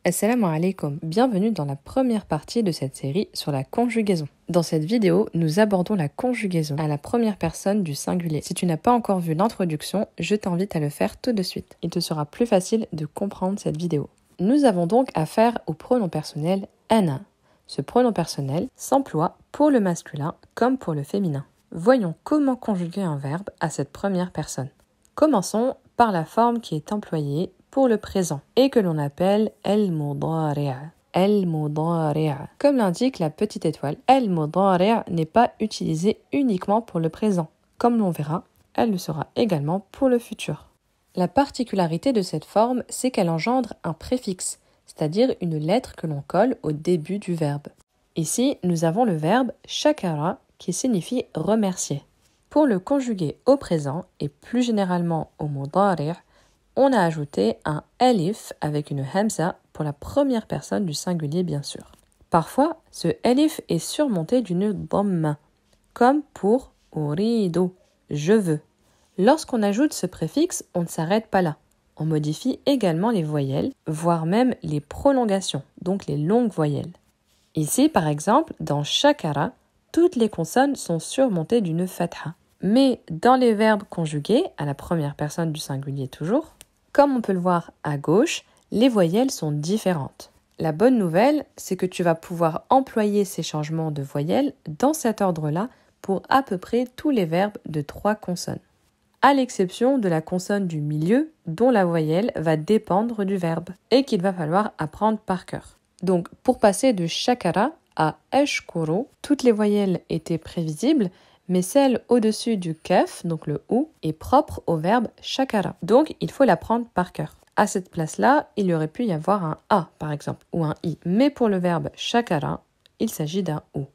Assalamu alaikum, bienvenue dans la première partie de cette série sur la conjugaison. Dans cette vidéo, nous abordons la conjugaison à la première personne du singulier. Si tu n'as pas encore vu l'introduction, je t'invite à le faire tout de suite. Il te sera plus facile de comprendre cette vidéo. Nous avons donc affaire au pronom personnel ana. Ce pronom personnel s'emploie pour le masculin comme pour le féminin. Voyons comment conjuguer un verbe à cette première personne. Commençons par la forme qui est employée pour le présent et que l'on appelle al-mudari'a. Al-mudari'a. Comme l'indique la petite étoile, al-mudari'a n'est pas utilisée uniquement pour le présent. Comme l'on verra, elle le sera également pour le futur. La particularité de cette forme, c'est qu'elle engendre un préfixe, c'est-à-dire une lettre que l'on colle au début du verbe. Ici, nous avons le verbe shakara qui signifie remercier. Pour le conjuguer au présent et plus généralement au mudari', on a ajouté un alif avec une hamza pour la première personne du singulier bien sûr. Parfois, ce alif est surmonté d'une dhamma, comme pour uridu, je veux. Lorsqu'on ajoute ce préfixe, on ne s'arrête pas là. On modifie également les voyelles, voire même les prolongations, donc les longues voyelles. Ici, par exemple, dans shakara, toutes les consonnes sont surmontées d'une fatha. Mais dans les verbes conjugués, à la première personne du singulier toujours, comme on peut le voir à gauche, les voyelles sont différentes. La bonne nouvelle, c'est que tu vas pouvoir employer ces changements de voyelles dans cet ordre-là pour à peu près tous les verbes de 3 consonnes, à l'exception de la consonne du milieu dont la voyelle va dépendre du verbe et qu'il va falloir apprendre par cœur. Donc pour passer de shakara à ashkuru, toutes les voyelles étaient prévisibles, mais celle au-dessus du kaf, donc le ou, est propre au verbe shakara. Donc, il faut l'apprendre par cœur. À cette place-là, il y aurait pu y avoir un a, par exemple, ou un i. Mais pour le verbe shakara, il s'agit d'un ou.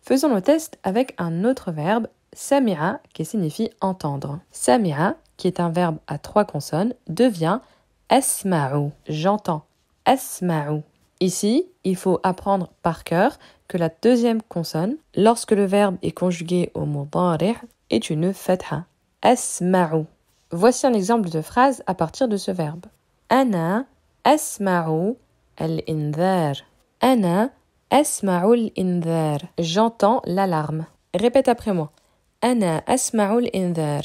Faisons le test avec un autre verbe, sami'a, qui signifie entendre. Sami'a, qui est un verbe à 3 consonnes, devient asma'u. J'entends. Asma'u. Ici, il faut apprendre par cœur que la deuxième consonne, lorsque le verbe est conjugué au mudari', est une fatha. Asma'u. Voici un exemple de phrase à partir de ce verbe. Ana asma'u al-indhar. Ana asma'u al-indhar. J'entends l'alarme. Répète après moi. Ana asma'u al-indhar.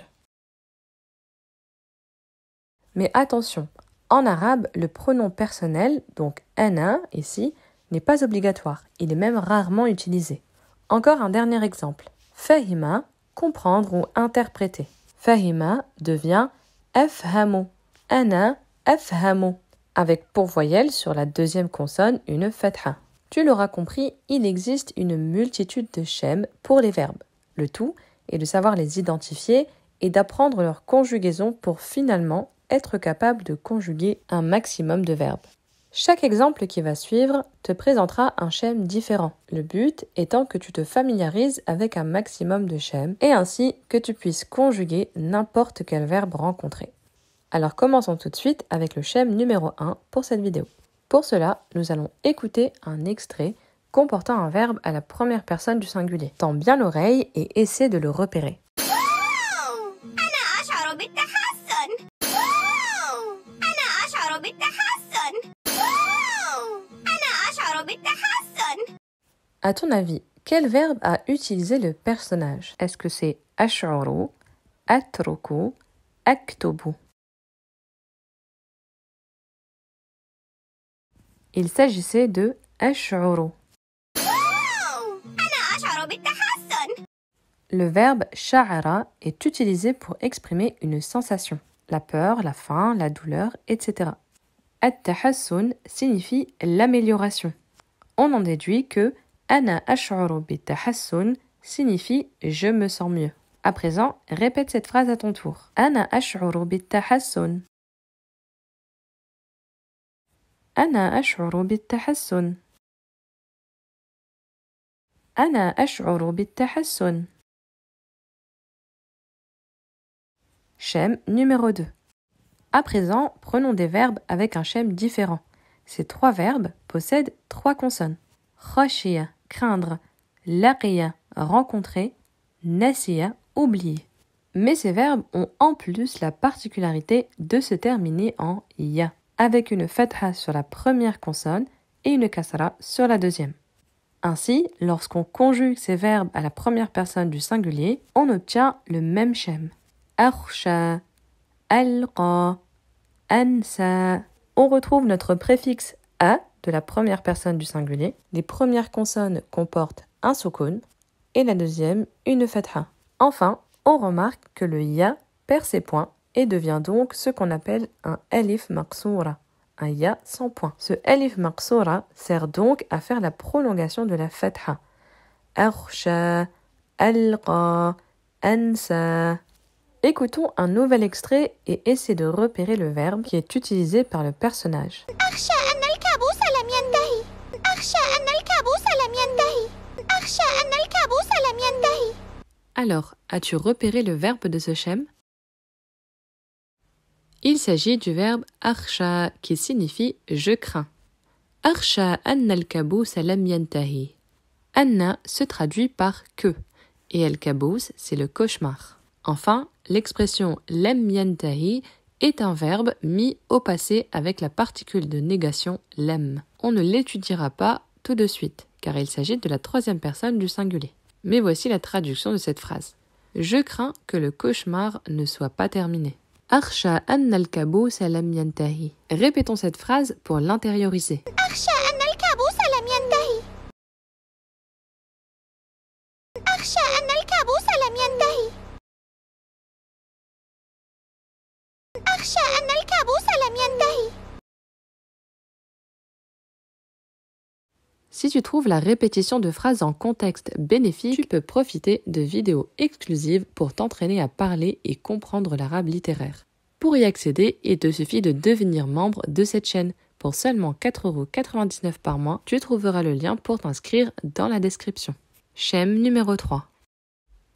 Mais attention, en arabe, le pronom personnel, donc ana ici, n'est pas obligatoire. Il est même rarement utilisé. Encore un dernier exemple. Fahima, comprendre ou interpréter. Fahima devient afhamu. Ana afhamu. Avec pour voyelle sur la deuxième consonne une fatha. Tu l'auras compris, il existe une multitude de schèmes pour les verbes. Le tout est de savoir les identifier et d'apprendre leur conjugaison pour finalement être capable de conjuguer un maximum de verbes. Chaque exemple qui va suivre te présentera un schème différent. Le but étant que tu te familiarises avec un maximum de schèmes et ainsi que tu puisses conjuguer n'importe quel verbe rencontré. Alors commençons tout de suite avec le schème numéro 1 pour cette vidéo. Pour cela, nous allons écouter un extrait comportant un verbe à la première personne du singulier. Tends bien l'oreille et essaie de le repérer. À ton avis, quel verbe a utilisé le personnage? Est-ce que c'est ash'uru, atruku, aktubu? Il s'agissait de ash'uru. Le verbe sha'ara est utilisé pour exprimer une sensation, la peur, la faim, la douleur, etc. At-tahassun signifie l'amélioration. On en déduit que Ana ash'uru bit-tahassun signifie je me sens mieux. À présent, répète cette phrase à ton tour. Ana ash'uru bit-tahassun. Ana ash'uru bit-tahassun. Ana ash'uru bit-tahassun. Schème numéro 2. À présent, prenons des verbes avec un schème différent. Ces 3 verbes possèdent 3 consonnes. Khashiya, craindre, laqiya, rencontrer, nasiya, oublier. Mais ces verbes ont en plus la particularité de se terminer en ya. avec une fatha sur la première consonne et une kasra sur la deuxième. Ainsi, lorsqu'on conjugue ces verbes à la première personne du singulier, on obtient le même schème. Akhsha, alqa, ansa. On retrouve notre préfixe a de la première personne du singulier. Les premières consonnes comportent un soukoun et la deuxième une fatha. Enfin, on remarque que le ya perd ses points et devient donc ce qu'on appelle un alif maqsoura, un ya sans point. Ce alif maqsoura sert donc à faire la prolongation de la fatha. Akhsha, alqa, ansa. Écoutons un nouvel extrait et essayez de repérer le verbe qui est utilisé par le personnage. Alors, as-tu repéré le verbe de ce schème? Il s'agit du verbe akhsha qui signifie je crains. Akhsha anna al-kabous lam yantahi. Anna se traduit par que et al-kabous c'est le cauchemar. Enfin, l'expression lam yantahi est un verbe mis au passé avec la particule de négation lam. On ne l'étudiera pas tout de suite car il s'agit de la troisième personne du singulier. Mais voici la traduction de cette phrase. Je crains que le cauchemar ne soit pas terminé. Akhsha anna al-kabous lam yantahi. Répétons cette phrase pour l'intérioriser. Akhsha anna al-kabous lam yantahi. Akhsha anna al-kabous lam yantahi. Akhsha anna al-kabous lam yantahi. Si tu trouves la répétition de phrases en contexte bénéfique, tu peux profiter de vidéos exclusives pour t'entraîner à parler et comprendre l'arabe littéraire. Pour y accéder, il te suffit de devenir membre de cette chaîne. Pour seulement 4,99 € par mois, tu trouveras le lien pour t'inscrire dans la description. Schème numéro 3.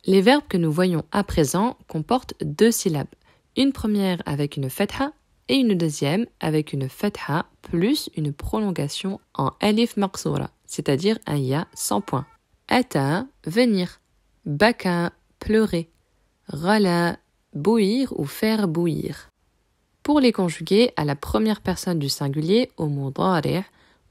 Les verbes que nous voyons à présent comportent 2 syllabes. Une première avec une fatha et une deuxième avec une fatha plus une prolongation en alif maqsoura, c'est-à-dire un ya sans point. Ata, venir. Baka, pleurer. Ghala, bouillir ou faire bouillir. Pour les conjuguer à la première personne du singulier au mudari',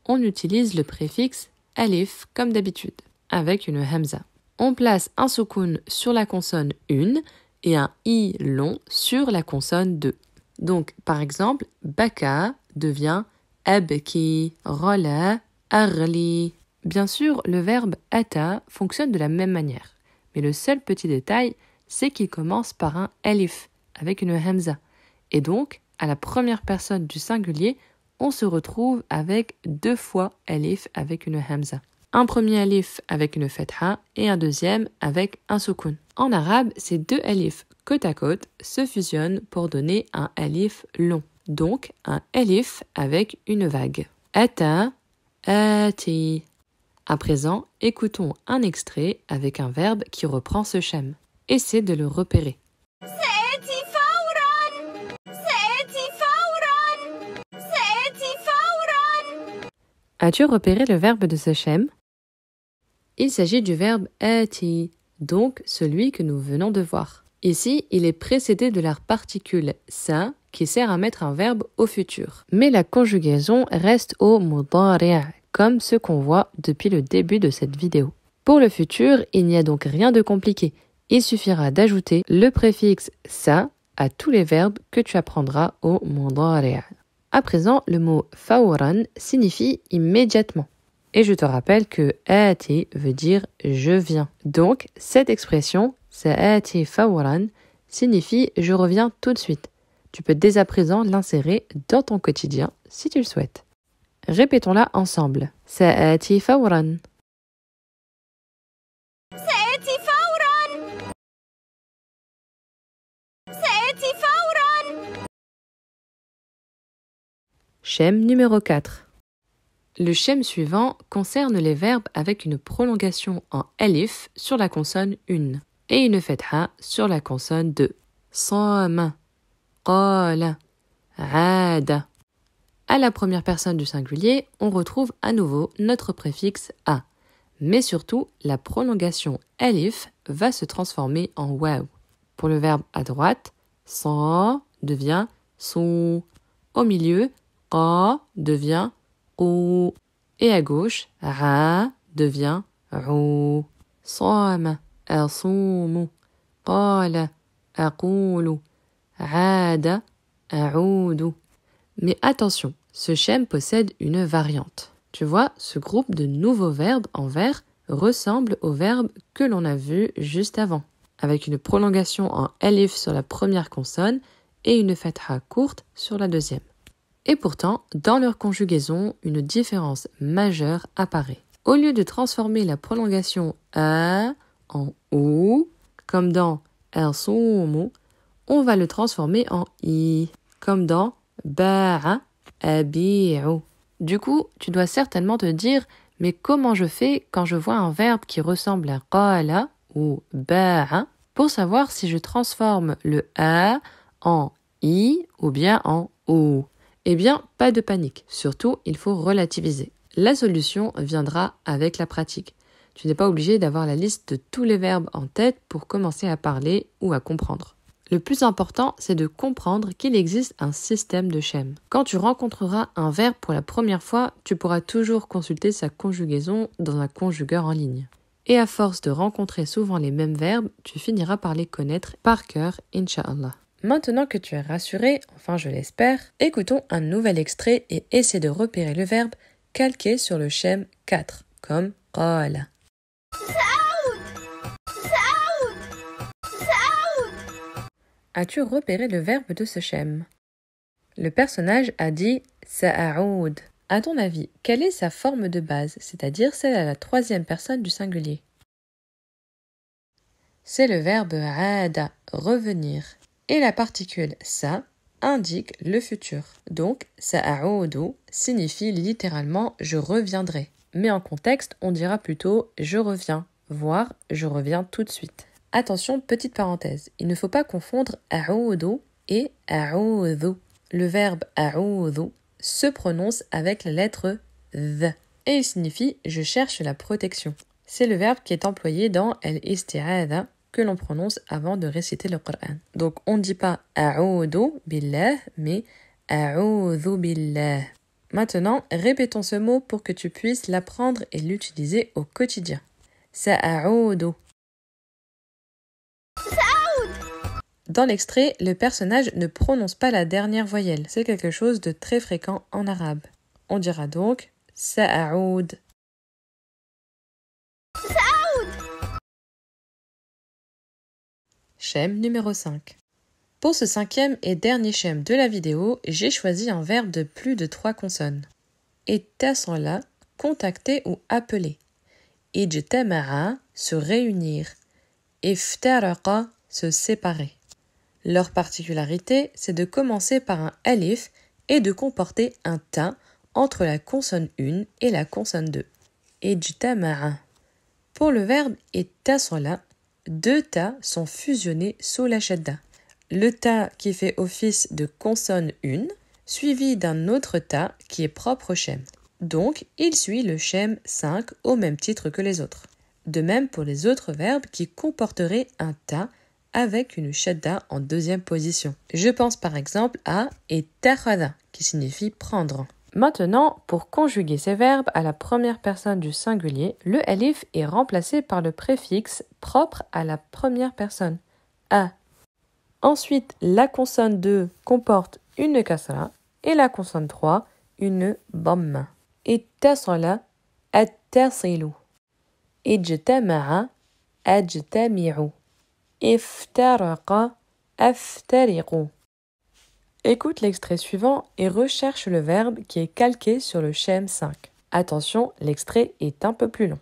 on utilise le préfixe alif comme d'habitude, avec une hamza. On place un soukoun sur la consonne 1 et un i long sur la consonne 2. Donc, par exemple, baka devient abki, ghala, aghli. Bien sûr, le verbe ata fonctionne de la même manière, mais le seul petit détail, c'est qu'il commence par un alif avec une hamza. Et donc, à la première personne du singulier, on se retrouve avec 2 fois alif avec une hamza. Un premier alif avec une fatha et un deuxième avec un soukoun. En arabe, ces 2 alifs côte à côte se fusionnent pour donner un alif long. Donc, un alif avec une vague. Ata, ati. À présent, écoutons un extrait avec un verbe qui reprend ce schème. Essaie de le repérer. As-tu repéré le verbe de ce schème? Il s'agit du verbe ati, donc celui que nous venons de voir. Ici, il est précédé de la particule sa qui sert à mettre un verbe au futur. Mais la conjugaison reste au mudari', comme ce qu'on voit depuis le début de cette vidéo. Pour le futur, il n'y a donc rien de compliqué. Il suffira d'ajouter le préfixe sa à tous les verbes que tu apprendras au mudari'. À présent, le mot fawran signifie immédiatement. Et je te rappelle que ati veut dire je viens. Donc, cette expression, sa'ati fawran, signifie je reviens tout de suite. Tu peux dès à présent l'insérer dans ton quotidien si tu le souhaites. Répétons-la ensemble. Sa'ati fawran. Sa'ati fawran. Sa'ati fawran. Schème numéro 4. Le schème suivant concerne les verbes avec une prolongation en alif sur la consonne 1 et une fatha sur la consonne 2. Sama, qala, ada. À la première personne du singulier, on retrouve à nouveau notre préfixe a. Mais surtout, la prolongation alif va se transformer en waw. Pour le verbe à droite, sa devient sou. Au milieu, qa devient qu. Et à gauche, ra devient ru. Sama asumu. Qala aqulu. Aada a'udu. Mais attention, ce schème possède une variante. Tu vois, ce groupe de nouveaux verbes en vert ressemble au verbe que l'on a vu juste avant, avec une prolongation en alif sur la première consonne et une fatha courte sur la deuxième. Et pourtant, dans leur conjugaison, une différence majeure apparaît. Au lieu de transformer la prolongation a en ou, comme dans asumu, on va le transformer en i, comme dans ba'a abi'u. Du coup, tu dois certainement te dire, mais comment je fais quand je vois un verbe qui ressemble à qala ou ba'a pour savoir si je transforme le a en i ou bien en ou? Eh bien, pas de panique. Surtout, il faut relativiser. La solution viendra avec la pratique. Tu n'es pas obligé d'avoir la liste de tous les verbes en tête pour commencer à parler ou à comprendre. Le plus important, c'est de comprendre qu'il existe un système de schèmes. Quand tu rencontreras un verbe pour la première fois, tu pourras toujours consulter sa conjugaison dans un conjugueur en ligne. Et à force de rencontrer souvent les mêmes verbes, tu finiras par les connaître par cœur, Inch'Allah. Maintenant que tu es rassuré, enfin je l'espère, écoutons un nouvel extrait et essaie de repérer le verbe calqué sur le schème 4, comme qala. As-tu repéré le verbe de ce schème? Le personnage a dit sa'aoud. À ton avis, quelle est sa forme de base, c'est-à-dire celle à la troisième personne du singulier? C'est le verbe aada, revenir. Et la particule sa indique le futur. Donc, sa'aoudu signifie littéralement je reviendrai. Mais en contexte, on dira plutôt je reviens, voire je reviens tout de suite. Attention, petite parenthèse, il ne faut pas confondre a'oudu et a'oudhu. Le verbe a'oudhu se prononce avec la lettre th et il signifie je cherche la protection. C'est le verbe qui est employé dans al-isti'adha que l'on prononce avant de réciter le Coran. Donc on ne dit pas a'oudhu billah mais a'oudhu billah. Maintenant, répétons ce mot pour que tu puisses l'apprendre et l'utiliser au quotidien. Sa'aoudu. Dans l'extrait, le personnage ne prononce pas la dernière voyelle. C'est quelque chose de très fréquent en arabe. On dira donc sa'aoud. Schème numéro 5. Pour ce cinquième et dernier schème de la vidéo, j'ai choisi un verbe de plus de 3 consonnes. Ittasala, contacter ou appeler. Ijtama'a, se réunir. Iftaraqa, se séparer. Leur particularité, c'est de commencer par un alif et de comporter un ta entre la consonne 1 et la consonne 2. Ijtama'a. Pour le verbe ittasala, 2 ta sont fusionnés sous la shadda. Le ta qui fait office de consonne 1, suivi d'un autre ta qui est propre au schème. Donc, il suit le schème 5 au même titre que les autres. De même pour les autres verbes qui comporteraient un ta avec une shadda en deuxième position. Je pense par exemple à ittakhadha qui signifie prendre. Maintenant, pour conjuguer ces verbes à la première personne du singulier, le alif est remplacé par le préfixe propre à la première personne, a. Ensuite, la consonne 2 comporte une kasra et la consonne 3 une dhamma. Ittasala, attasilu. Ijtama'a, ajtami'u. Iftaraqa, aftariqu. Écoute l'extrait suivant et recherche le verbe qui est calqué sur le schème 5. Attention, l'extrait est un peu plus long.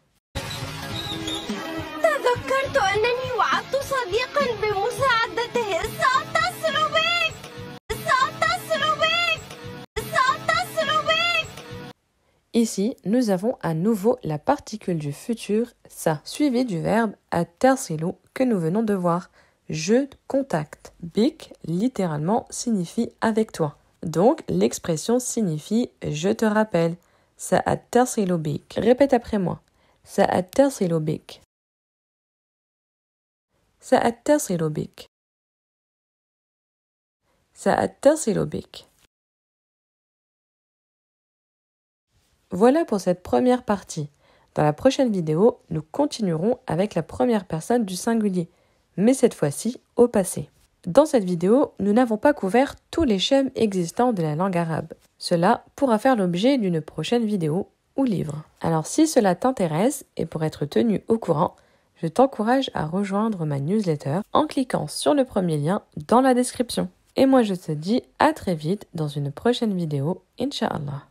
Ici, nous avons à nouveau la particule du futur sa, suivie du verbe attasilu que nous venons de voir. Je contacte. Bik, littéralement, signifie avec toi. Donc, l'expression signifie je te rappelle. Sa'attasilu bik. Répète après moi. Sa'attasilu bik. Sa'attasilu bik. Sa'attasilu bik. Voilà pour cette première partie. Dans la prochaine vidéo, nous continuerons avec la première personne du singulier, mais cette fois-ci au passé. Dans cette vidéo, nous n'avons pas couvert tous les schèmes existants de la langue arabe. Cela pourra faire l'objet d'une prochaine vidéo ou livre. Alors si cela t'intéresse et pour être tenu au courant, je t'encourage à rejoindre ma newsletter en cliquant sur le premier lien dans la description. Et moi je te dis à très vite dans une prochaine vidéo, Inch'Allah.